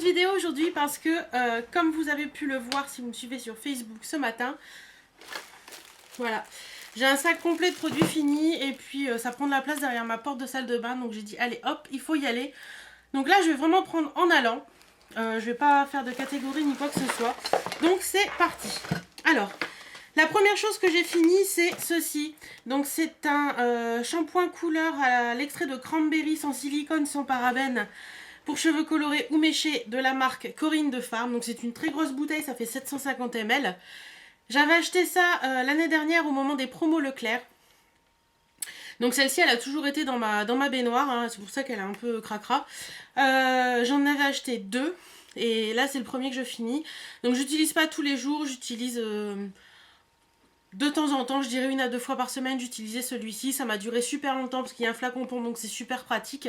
vidéo aujourd'hui parce que, comme vous avez pu le voir si vous me suivez sur Facebook ce matin, voilà, j'ai un sac complet de produits finis et puis ça prend de la place derrière ma porte de salle de bain. Donc j'ai dit, allez hop, il faut y aller. Donc là, je vais vraiment prendre en allant. Je vais pas faire de catégorie ni quoi que ce soit. Donc c'est parti. Alors, la première chose que j'ai fini, c'est ceci. Donc c'est un shampoing couleur à l'extrait de cranberry sans silicone, sans parabène, pour cheveux colorés ou méchés de la marque Corinne de Farm. Donc c'est une très grosse bouteille, ça fait 750 ml. J'avais acheté ça l'année dernière au moment des promos Leclerc. Donc celle-ci, elle a toujours été dans ma baignoire, hein, c'est pour ça qu'elle est un peu cracra. J'en avais acheté deux, et là c'est le premier que je finis. Donc j'utilise pas tous les jours, j'utilise de temps en temps, je dirais 1 à 2 fois par semaine, j'utilisais celui-ci. Ça m'a duré super longtemps parce qu'il y a un flacon pour, donc c'est super pratique.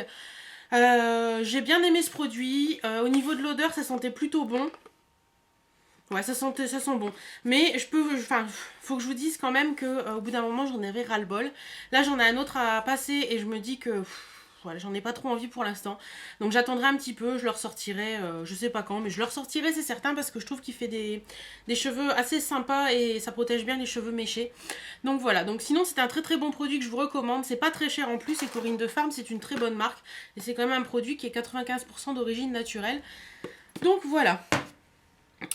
J'ai bien aimé ce produit. Au niveau de l'odeur, ça sentait plutôt bon. Ouais, ça sent bon. Mais faut que je vous dise quand même que au bout d'un moment, j'en avais ras-le-bol. Là, j'en ai un autre à passer et je me dis que voilà, j'en ai pas trop envie pour l'instant. Donc j'attendrai un petit peu, je le ressortirai, je sais pas quand, mais je le ressortirai, c'est certain, parce que je trouve qu'il fait des cheveux assez sympas et ça protège bien les cheveux méchés. Donc voilà, donc sinon c'est un très très bon produit que je vous recommande. C'est pas très cher en plus, et Corinne de Farm, c'est une très bonne marque. Et c'est quand même un produit qui est 95% d'origine naturelle. Donc voilà.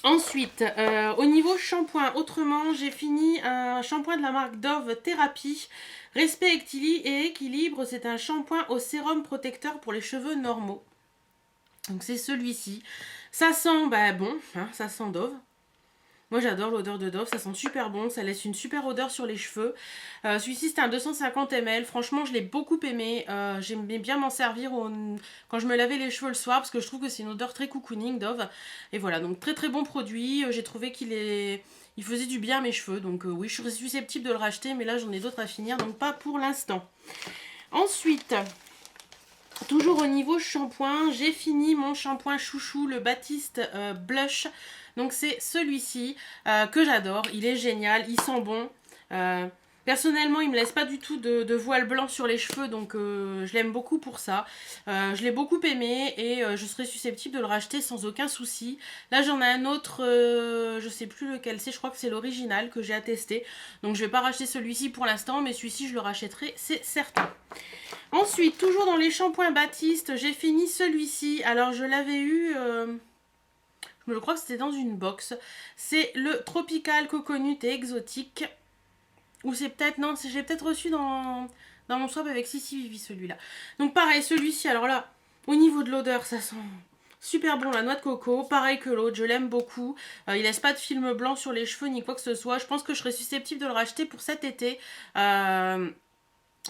Ensuite, au niveau shampoing, autrement, j'ai fini un shampoing de la marque Dove Therapy. Respect et équilibre, c'est un shampoing au sérum protecteur pour les cheveux normaux. Donc c'est celui-ci. Ça sent, bon, hein, ça sent Dove. Moi j'adore l'odeur de Dove, ça sent super bon, ça laisse une super odeur sur les cheveux. Celui-ci c'était un 250 ml, franchement je l'ai beaucoup aimé. J'aimais bien m'en servir quand je me lavais les cheveux le soir, parce que je trouve que c'est une odeur très cocooning, Dove. Et voilà, donc très très bon produit. J'ai trouvé il faisait du bien à mes cheveux, donc oui, je suis susceptible de le racheter, mais là j'en ai d'autres à finir, donc pas pour l'instant. Ensuite, toujours au niveau shampoing, j'ai fini mon shampoing chouchou, le Baptiste Blush. Donc c'est celui-ci que j'adore, il est génial, il sent bon. Personnellement, il me laisse pas du tout de voile blanc sur les cheveux, donc je l'aime beaucoup pour ça. Je l'ai beaucoup aimé et je serais susceptible de le racheter sans aucun souci. Là, j'en ai un autre, je sais plus lequel c'est, je crois que c'est l'original que j'ai à tester. Donc je vais pas racheter celui-ci pour l'instant, mais celui-ci je le rachèterai, c'est certain. Ensuite, toujours dans les shampoings Baptiste, j'ai fini celui-ci. Alors je l'avais eu... je crois que c'était dans une box. C'est le Tropical Coconut et Exotique. Ou c'est peut-être... Non, j'ai peut-être reçu dans mon swap avec Sissi Vivi celui-là. Donc pareil, celui-ci, alors là, au niveau de l'odeur, ça sent super bon la noix de coco. Pareil que l'autre, je l'aime beaucoup. Il laisse pas de film blanc sur les cheveux ni quoi que ce soit. Je pense que je serais susceptible de le racheter pour cet été.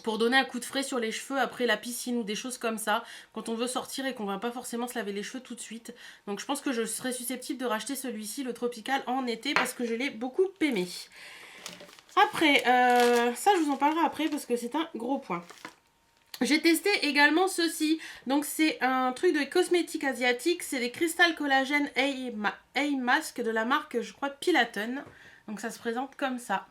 Pour donner un coup de frais sur les cheveux après la piscine ou des choses comme ça, quand on veut sortir et qu'on va pas forcément se laver les cheveux tout de suite. Donc je pense que je serais susceptible de racheter celui-ci, le Tropical, en été, parce que je l'ai beaucoup aimé. Après, ça je vous en parlerai après parce que c'est un gros point. J'ai testé également ceci, donc c'est un truc de cosmétique asiatique, c'est les Crystal Collagen Eye Mask de la marque, je crois, Pilaten. Donc ça se présente comme ça.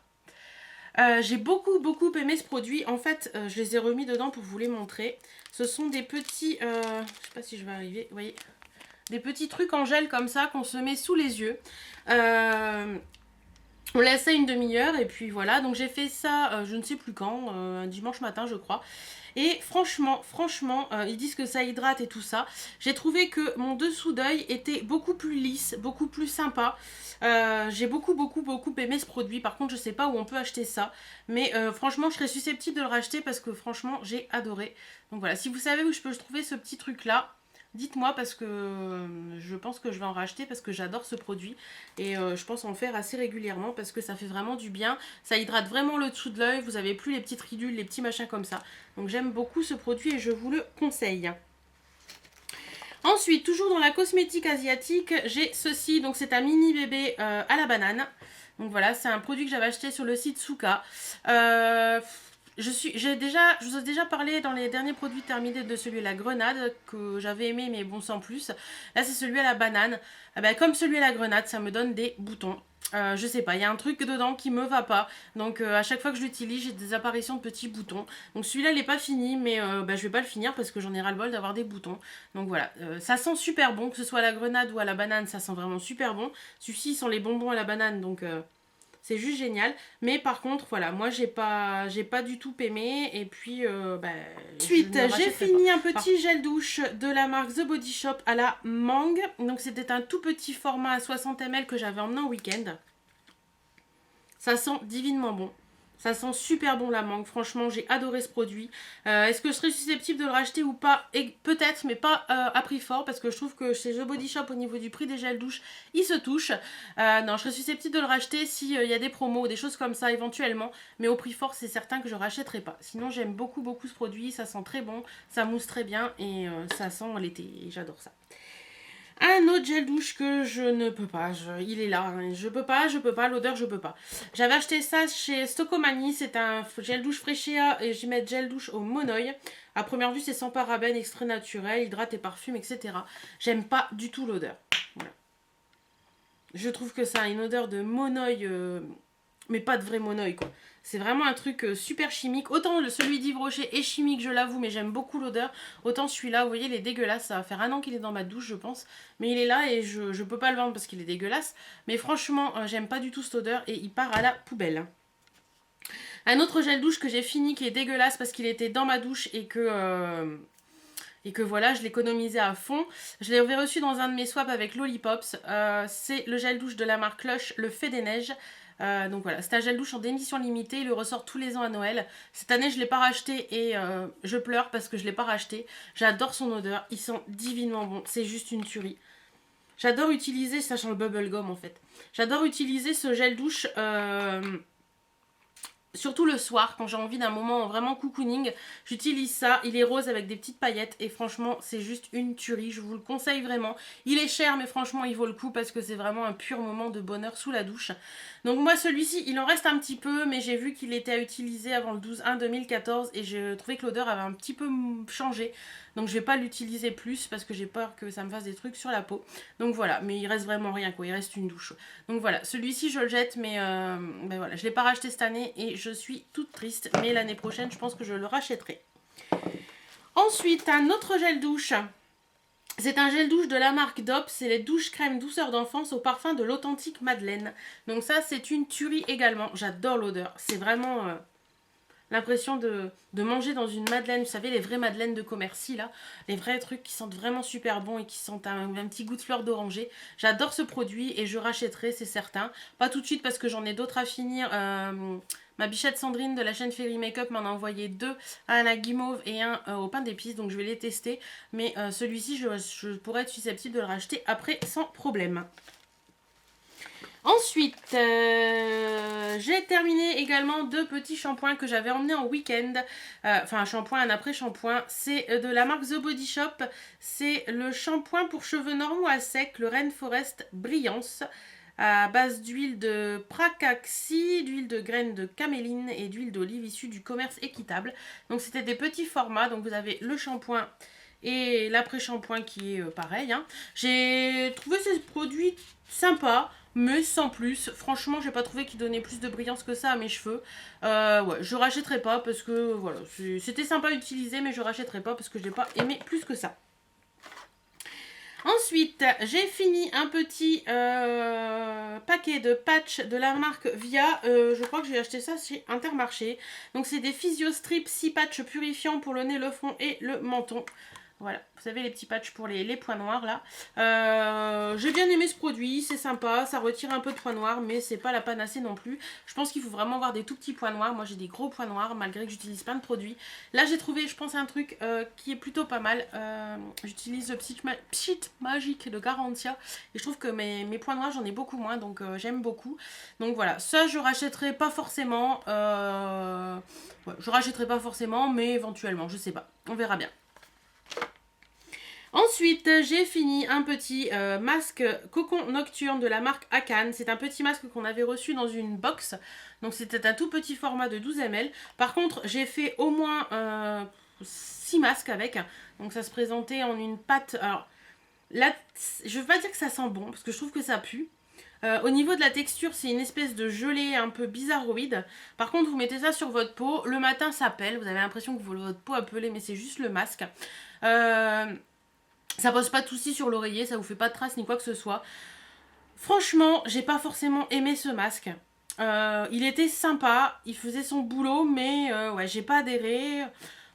J'ai beaucoup aimé ce produit. En fait, je les ai remis dedans pour vous les montrer. Ce sont des petits, je sais pas si je vais arriver, vous voyez, des petits trucs en gel comme ça qu'on se met sous les yeux. On laisse ça une demi-heure et puis voilà. Donc j'ai fait ça, je ne sais plus quand, un dimanche matin je crois. Et franchement, ils disent que ça hydrate et tout ça. J'ai trouvé que mon dessous d'œil était beaucoup plus lisse, beaucoup plus sympa. J'ai beaucoup aimé ce produit. Par contre, je sais pas où on peut acheter ça. Mais franchement, je serais susceptible de le racheter parce que franchement, j'ai adoré. Donc voilà, si vous savez où je peux trouver ce petit truc-là, dites-moi parce que je pense que je vais en racheter parce que j'adore ce produit. Et je pense en faire assez régulièrement parce que ça fait vraiment du bien. Ça hydrate vraiment le dessous de l'œil. Vous avez plus les petites ridules, les petits machins comme ça. Donc j'aime beaucoup ce produit et je vous le conseille. Ensuite, toujours dans la cosmétique asiatique, j'ai ceci. Donc c'est un mini bébé à la banane. Donc voilà, c'est un produit que j'avais acheté sur le site Suka. je vous ai déjà parlé dans les derniers produits terminés de celui à la grenade que j'avais aimé mais bon sans plus. Là c'est celui à la banane. Ah bah, comme celui à la grenade, ça me donne des boutons. Je sais pas, il y a un truc dedans qui me va pas. Donc à chaque fois que je l'utilise, j'ai des apparitions de petits boutons. Donc celui-là, il est pas fini, mais je vais pas le finir parce que j'en ai ras-le-bol d'avoir des boutons. Donc voilà, ça sent super bon, que ce soit à la grenade ou à la banane, ça sent vraiment super bon. Celui-ci, ils sont les bonbons à la banane, donc c'est juste génial. Mais par contre, voilà, moi j'ai pas du tout aimé. Et puis, ensuite, j'ai fini un petit gel douche de la marque The Body Shop à la mangue. Donc c'était un tout petit format à 60 ml que j'avais emmené en week-end. Ça sent divinement bon. Ça sent super bon la mangue. Franchement, j'ai adoré ce produit. Est-ce que je serais susceptible de le racheter ou pas? Peut-être, mais pas à prix fort. Parce que je trouve que chez The Body Shop, au niveau du prix des gels douche, il se touche. Non, je serais susceptible de le racheter s'il y a des promos ou des choses comme ça éventuellement. Mais au prix fort, c'est certain que je ne rachèterai pas. Sinon, j'aime beaucoup, beaucoup ce produit. Ça sent très bon. Ça mousse très bien. Et ça sent l'été. Et j'adore ça. Un autre gel douche que je ne peux pas, il est là, hein. Je peux pas, l'odeur je peux pas. J'avais acheté ça chez Stocomanie, c'est un gel douche Freccia et j'y mets gel douche au monoï. À première vue c'est sans parabènes, extrait naturel, hydrate et parfume, etc. J'aime pas du tout l'odeur. Voilà. Je trouve que ça a une odeur de monoï, mais pas de vrai monoï quoi. C'est vraiment un truc super chimique. Autant celui d'Yves Rocher est chimique, je l'avoue, mais j'aime beaucoup l'odeur. Autant celui-là, vous voyez, il est dégueulasse. Ça va faire 1 an qu'il est dans ma douche, je pense. Mais il est là et je peux pas le vendre parce qu'il est dégueulasse. Mais franchement, j'aime pas du tout cette odeur et il part à la poubelle. Un autre gel douche que j'ai fini qui est dégueulasse parce qu'il était dans ma douche et que voilà, je l'économisais à fond. Je l'avais reçu dans un de mes swaps avec Lollipops. C'est le gel douche de la marque Lush, le Fée des Neiges. Donc voilà, c'est un gel douche en démission limitée, il le ressort tous les ans à Noël. Cette année je ne l'ai pas racheté et je pleure parce que je ne l'ai pas racheté. J'adore son odeur, il sent divinement bon, c'est juste une tuerie. J'adore utiliser, ça sent le bubblegum en fait. J'adore utiliser ce gel douche surtout le soir quand j'ai envie d'un moment vraiment cocooning. J'utilise ça, il est rose avec des petites paillettes et franchement c'est juste une tuerie, je vous le conseille vraiment. Il est cher mais franchement il vaut le coup parce que c'est vraiment un pur moment de bonheur sous la douche. Donc moi celui-ci il en reste un petit peu mais j'ai vu qu'il était à utiliser avant le 12/1/2014 et j'ai trouvé que l'odeur avait un petit peu changé. Donc je vais pas l'utiliser plus parce que j'ai peur que ça me fasse des trucs sur la peau. Donc voilà, mais il reste vraiment rien quoi, il reste une douche. Donc voilà, celui-ci je le jette mais voilà, je l'ai pas racheté cette année et je suis toute triste. Mais l'année prochaine je pense que je le rachèterai. Ensuite, un autre gel douche. C'est un gel douche de la marque Dop, c'est les douches crème douceur d'enfance au parfum de l'authentique Madeleine. Donc ça c'est une tuerie également, j'adore l'odeur. C'est vraiment l'impression de manger dans une madeleine, vous savez les vraies madeleines de commercy là, les vrais trucs qui sentent vraiment super bon et qui sentent un petit goût de fleur d'oranger. J'adore ce produit et je rachèterai, c'est certain. Pas tout de suite parce que j'en ai d'autres à finir. Ma bichette Sandrine de la chaîne Fairy Makeup m'en a envoyé 2, un à la guimauve et un au pain d'épices, donc je vais les tester. Mais celui-ci, je pourrais être susceptible de le racheter après sans problème. Ensuite, j'ai terminé également 2 petits shampoings que j'avais emmenés en week-end. Enfin, un shampoing, un après-shampoing. C'est de la marque The Body Shop. C'est le shampoing pour cheveux normaux à sec, le Rainforest Brillance, à base d'huile de pracaxi, d'huile de graines de caméline et d'huile d'olive issue du commerce équitable. Donc, c'était des petits formats. Donc, vous avez le shampoing et l'après-shampoing qui est pareil. Hein. J'ai trouvé ce produit sympa. Mais sans plus, franchement j'ai pas trouvé qu'il donnait plus de brillance que ça à mes cheveux. Ouais, je rachèterai pas parce que voilà, c'était sympa à utiliser mais je rachèterai pas parce que je l'ai pas aimé plus que ça. Ensuite, j'ai fini un petit paquet de patchs de la marque Via. Je crois que j'ai acheté ça chez Intermarché. Donc c'est des Physio Strip 6 patchs purifiants pour le nez, le front et le menton. Voilà, vous savez les petits patchs pour les points noirs là. J'ai bien aimé ce produit, c'est sympa, ça retire un peu de points noirs, mais c'est pas la panacée non plus. Je pense qu'il faut vraiment avoir des tout petits points noirs. Moi j'ai des gros points noirs malgré que j'utilise plein de produits. Là j'ai trouvé, je pense, un truc qui est plutôt pas mal. J'utilise le Pchit Magique de Garantia et je trouve que mes points noirs j'en ai beaucoup moins, donc j'aime beaucoup. Donc voilà, ça je rachèterai pas forcément. Ouais, je rachèterai pas forcément, mais éventuellement, je sais pas, on verra bien. Ensuite, j'ai fini un petit masque cocon nocturne de la marque Akan. C'est un petit masque qu'on avait reçu dans une box. Donc c'était un tout petit format de 12 ml. Par contre, j'ai fait au moins 6 masques avec. Donc ça se présentait en une pâte. Alors là, je ne veux pas dire que ça sent bon, parce que je trouve que ça pue. Au niveau de la texture, c'est une espèce de gelée un peu bizarroïde. Par contre, vous mettez ça sur votre peau. Le matin, ça pèle. Vous avez l'impression que votre peau a pelé, mais c'est juste le masque. Ça pose pas de soucis sur l'oreiller, ça vous fait pas de traces ni quoi que ce soit. Franchement, j'ai pas forcément aimé ce masque. Il était sympa, il faisait son boulot, mais ouais, j'ai pas adhéré.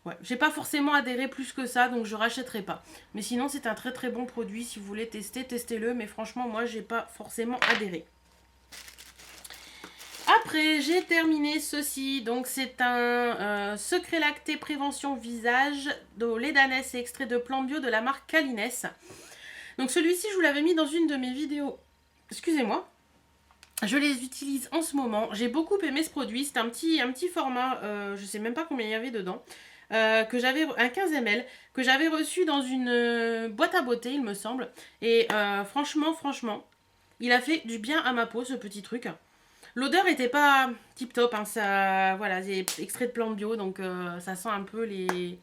Ouais, j'ai pas forcément adhéré plus que ça, donc je rachèterai pas. Mais sinon, c'est un très très bon produit. Si vous voulez tester, testez-le. Mais franchement, moi, j'ai pas forcément adhéré. Après, j'ai terminé ceci. Donc, c'est un secret lacté prévention visage de lait d'ânesse et extrait de plantes bio de la marque Kalines. Donc, celui-ci, je vous l'avais mis dans une de mes vidéos. Excusez-moi. Je les utilise en ce moment. J'ai beaucoup aimé ce produit. C'est un petit format, je sais même pas combien il y avait dedans. Que j'avais un 15 ml que j'avais reçu dans une boîte à beauté, il me semble. Et franchement, il a fait du bien à ma peau, ce petit truc. L'odeur était pas tip top, hein, ça, voilà, c'est extrait de plantes bio, donc ça sent un peu les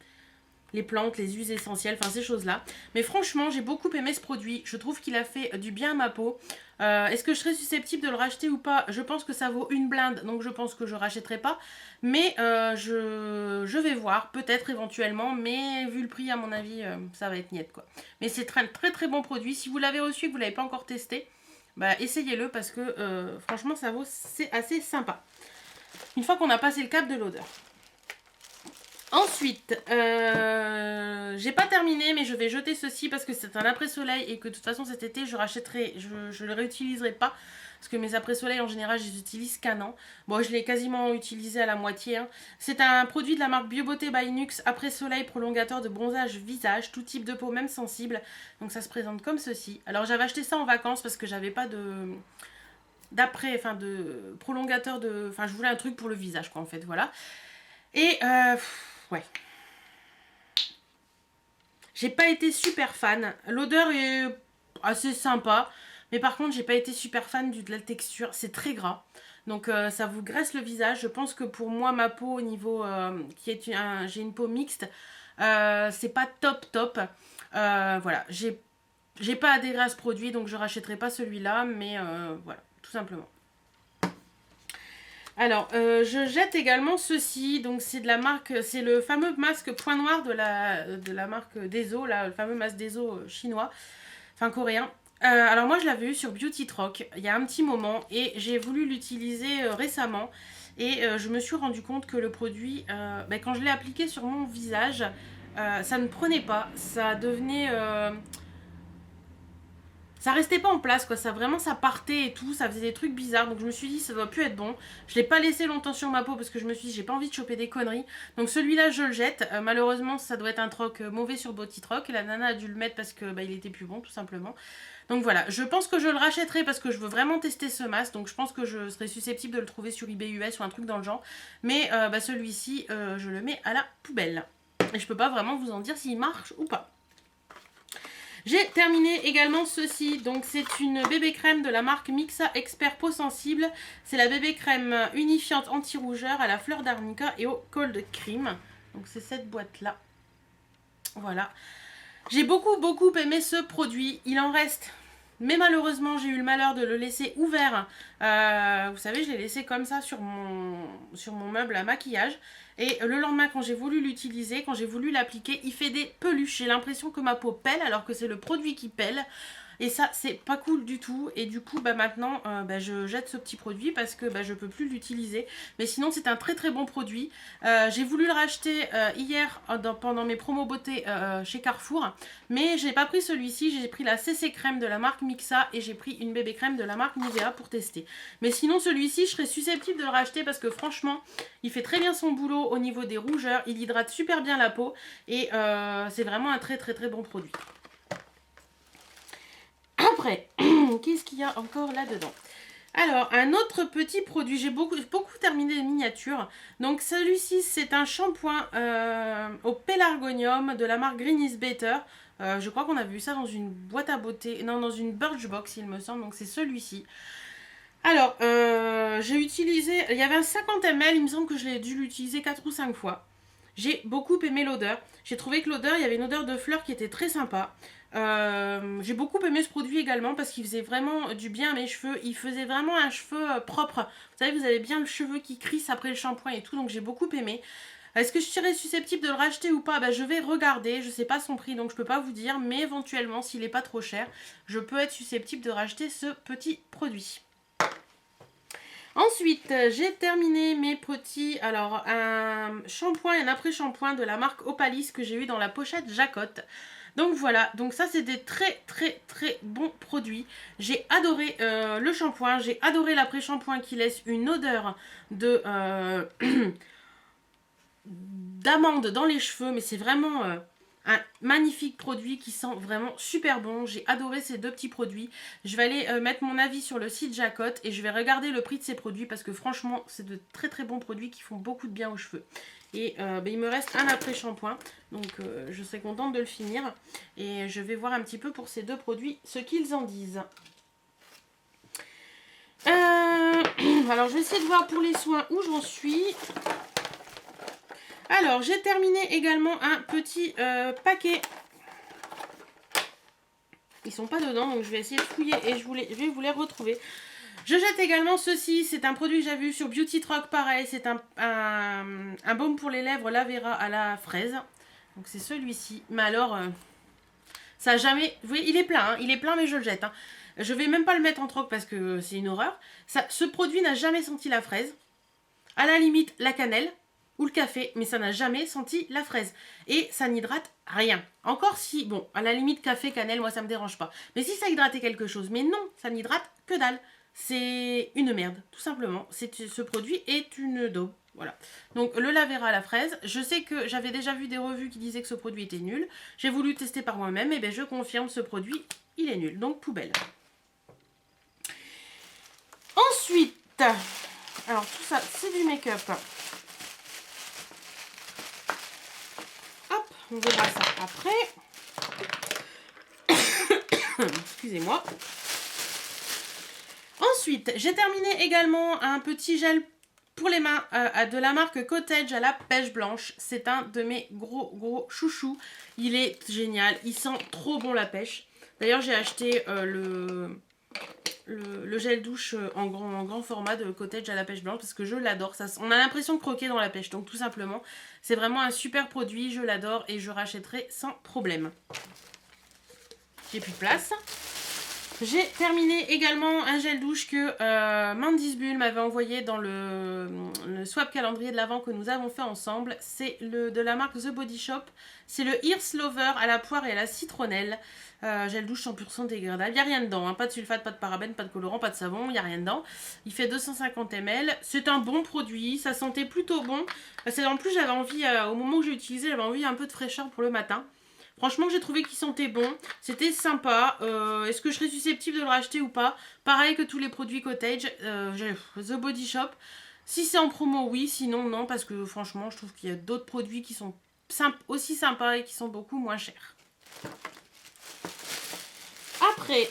plantes, les huiles essentielles, enfin ces choses-là. Mais franchement, j'ai beaucoup aimé ce produit. Je trouve qu'il a fait du bien à ma peau. Est-ce que je serais susceptible de le racheter ou pas? Je pense que ça vaut une blinde, donc je pense que je rachèterai pas. Mais je vais voir, peut-être éventuellement. Mais vu le prix, à mon avis, ça va être niette, quoi. Mais c'est très très très bon produit. Si vous l'avez reçu et que vous ne l'avez pas encore testé, bah essayez-le parce que franchement, c'est assez sympa. Une fois qu'on a passé le cap de l'odeur. Ensuite, j'ai pas terminé, mais je vais jeter ceci parce que c'est un après-soleil et que de toute façon cet été je rachèterai, je le réutiliserai pas parce que mes après-soleils en général je les utilise qu'un an. Bon, je l'ai quasiment utilisé à la moitié. Hein. C'est un produit de la marque BioBeauté by Nux, après-soleil prolongateur de bronzage visage, tout type de peau, même sensible. Donc ça se présente comme ceci. Alors j'avais acheté ça en vacances parce que j'avais pas de prolongateur de, enfin je voulais un truc pour le visage quoi en fait, voilà. Et ouais. J'ai pas été super fan. L'odeur est assez sympa. Mais par contre, j'ai pas été super fan de la texture. C'est très gras. Donc ça vous graisse le visage. Je pense que pour moi, ma peau au niveau... j'ai une peau mixte. C'est pas top. Voilà. J'ai pas adhéré à ce produit. Donc je rachèterai pas celui-là. Mais voilà. Tout simplement. Alors, je jette également ceci, donc c'est de la marque, c'est le fameux masque point noir de la marque Deso, là, le fameux masque Deso chinois, enfin coréen. Alors moi je l'avais eu sur Beauty Troc il y a un petit moment et j'ai voulu l'utiliser récemment et je me suis rendu compte que le produit, quand je l'ai appliqué sur mon visage, ça ne prenait pas, ça devenait... ça restait pas en place quoi, ça vraiment ça partait et tout, ça faisait des trucs bizarres donc je me suis dit ça doit plus être bon. Je l'ai pas laissé longtemps sur ma peau parce que je me suis dit j'ai pas envie de choper des conneries. Donc celui-là je le jette, malheureusement ça doit être un troc mauvais sur Beauty Troc et la nana a dû le mettre parce que il était plus bon tout simplement. Donc voilà, je pense que je le rachèterai parce que je veux vraiment tester ce masque donc je pense que je serais susceptible de le trouver sur eBay US ou un truc dans le genre. Mais celui-ci je le mets à la poubelle. Et je peux pas vraiment vous en dire s'il marche ou pas. J'ai terminé également ceci, donc c'est une bébé crème de la marque Mixa Expert Peau Sensible. C'est la bébé crème unifiante anti-rougeur à la fleur d'arnica et au cold cream. Donc c'est cette boîte là. Voilà. J'ai beaucoup aimé ce produit. Il en reste, mais malheureusement j'ai eu le malheur de le laisser ouvert. Vous savez, je l'ai laissé comme ça sur mon meuble à maquillage. Et le lendemain, quand j'ai voulu l'utiliser, quand j'ai voulu l'appliquer, il fait des peluches. J'ai l'impression que ma peau pèle alors que c'est le produit qui pèle. Et ça, c'est pas cool du tout. Et du coup, maintenant, je jette ce petit produit parce que je peux plus l'utiliser. Mais sinon, c'est un très bon produit. J'ai voulu le racheter hier pendant mes promos beauté chez Carrefour. Mais j'ai pas pris celui-ci. J'ai pris la CC crème de la marque Mixa et j'ai pris une bébé crème de la marque Nivea pour tester. Mais sinon, celui-ci, je serais susceptible de le racheter parce que franchement, il fait très bien son boulot au niveau des rougeurs. Il hydrate super bien la peau. Et c'est vraiment un très bon produit. Après, qu'est-ce qu'il y a encore là-dedans? Alors, un autre petit produit, j'ai beaucoup terminé les miniatures. Donc celui-ci, c'est un shampoing au pélargonium de la marque Green is Better. Je crois qu'on avait vu ça dans une boîte à beauté, non, dans une Birchbox, il me semble, donc c'est celui-ci. Alors, j'ai utilisé, il y avait un 50 ml, il me semble que je l'ai dû l'utiliser 4 ou 5 fois. J'ai beaucoup aimé l'odeur. J'ai trouvé que l'odeur, il y avait une odeur de fleurs qui était très sympa. J'ai beaucoup aimé ce produit également parce qu'il faisait vraiment du bien à mes cheveux. Il faisait vraiment un cheveu propre. Vous savez, vous avez bien le cheveu qui crisse après le shampoing et tout, donc j'ai beaucoup aimé. Est-ce que je serais susceptible de le racheter ou pas? Je vais regarder, je sais pas son prix donc je peux pas vous dire, mais éventuellement s'il est pas trop cher, je peux être susceptible de racheter ce petit produit. Ensuite, j'ai terminé mes petits, alors un shampoing et un après-shampoing de la marque Opalis que j'ai eu dans la pochette Jacotte. Donc voilà, donc ça c'est des très bons produits. J'ai adoré le shampoing, j'ai adoré l'après-shampoing qui laisse une odeur de d'amande dans les cheveux, mais c'est vraiment un magnifique produit qui sent vraiment super bon. J'ai adoré ces deux petits produits. Je vais aller mettre mon avis sur le site Jacotte et je vais regarder le prix de ces produits parce que franchement, c'est de très bons produits qui font beaucoup de bien aux cheveux. Et il me reste un après-shampoing, donc je serai contente de le finir. Et je vais voir un petit peu pour ces deux produits ce qu'ils en disent. Alors, je vais essayer de voir pour les soins où j'en suis. Alors, j'ai terminé également un petit paquet. Ils sont pas dedans, donc je vais essayer de fouiller et je vais vous les retrouver. Je jette également ceci. C'est un produit que j'avais vu sur Beauty Truck, pareil. C'est un baume pour les lèvres Lavera à la fraise. Donc, c'est celui-ci. Mais alors, ça a jamais... Vous voyez, il est plein, hein, il est plein, mais je le jette. Hein. Je vais même pas le mettre en troc parce que c'est une horreur. Ce produit n'a jamais senti la fraise. À la limite, la cannelle ou le café, mais ça n'a jamais senti la fraise. Et ça n'hydrate rien. Encore si, bon, à la limite, café, cannelle, moi ça me dérange pas. Mais si ça hydratait quelque chose, mais non, ça n'hydrate que dalle. C'est une merde, tout simplement. Ce produit est une daube. Voilà. Donc le Lavera à la fraise. Je sais que j'avais déjà vu des revues qui disaient que ce produit était nul. J'ai voulu tester par moi-même, et bien je confirme, ce produit, il est nul. Donc poubelle. Ensuite, alors tout ça, c'est du make-up. Hop, on verra ça après. Excusez-moi. Ensuite, j'ai terminé également un petit gel pour les mains de la marque Cottage à la pêche blanche. C'est un de mes gros chouchous. Il est génial, il sent trop bon la pêche. D'ailleurs, j'ai acheté le gel douche en grand format de Cottage à la pêche blanche parce que je l'adore. On a l'impression de croquer dans la pêche, donc tout simplement, c'est vraiment un super produit, je l'adore et je rachèterai sans problème. J'ai plus de place. J'ai terminé également un gel douche que Mandy's Bull m'avait envoyé dans le swap calendrier de l'Avent que nous avons fait ensemble. C'est de la marque The Body Shop. C'est le Earth Lover à la poire et à la citronnelle. Gel douche 100% dégradable. Il n'y a rien dedans. Hein. Pas de sulfate, pas de parabène, pas de colorant, pas de savon. Il n'y a rien dedans. Il fait 250 ml. C'est un bon produit. Ça sentait plutôt bon. En plus, j'avais envie, au moment où j'ai utilisé, j'avais envie un peu de fraîcheur pour le matin. Franchement, j'ai trouvé qu'il sentait bon. C'était sympa. Est-ce que je serais susceptible de le racheter ou pas? Pareil que tous les produits Cottage. The Body Shop. Si c'est en promo, oui. Sinon, non. Parce que franchement, je trouve qu'il y a d'autres produits qui sont aussi sympas et qui sont beaucoup moins chers. Après,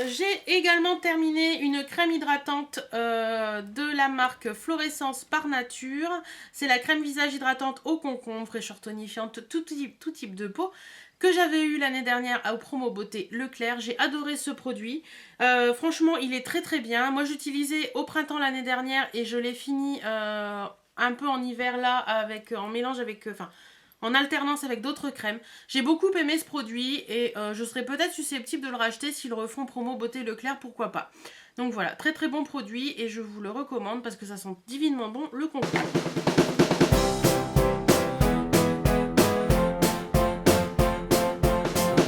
j'ai également terminé une crème hydratante de la marque Florescence par Nature. C'est la crème visage hydratante au concombre, fraîcheur tonifiante, tout type de peau, que j'avais eu l'année dernière au promo beauté Leclerc. J'ai adoré ce produit. Franchement, il est très bien. Moi, j'utilisais au printemps l'année dernière et je l'ai fini un peu en hiver là, en mélange avec... en alternance avec d'autres crèmes. J'ai beaucoup aimé ce produit et je serais peut-être susceptible de le racheter s'ils refont promo beauté Leclerc, pourquoi pas. Donc voilà, très bon produit et je vous le recommande parce que ça sent divinement bon le concombre.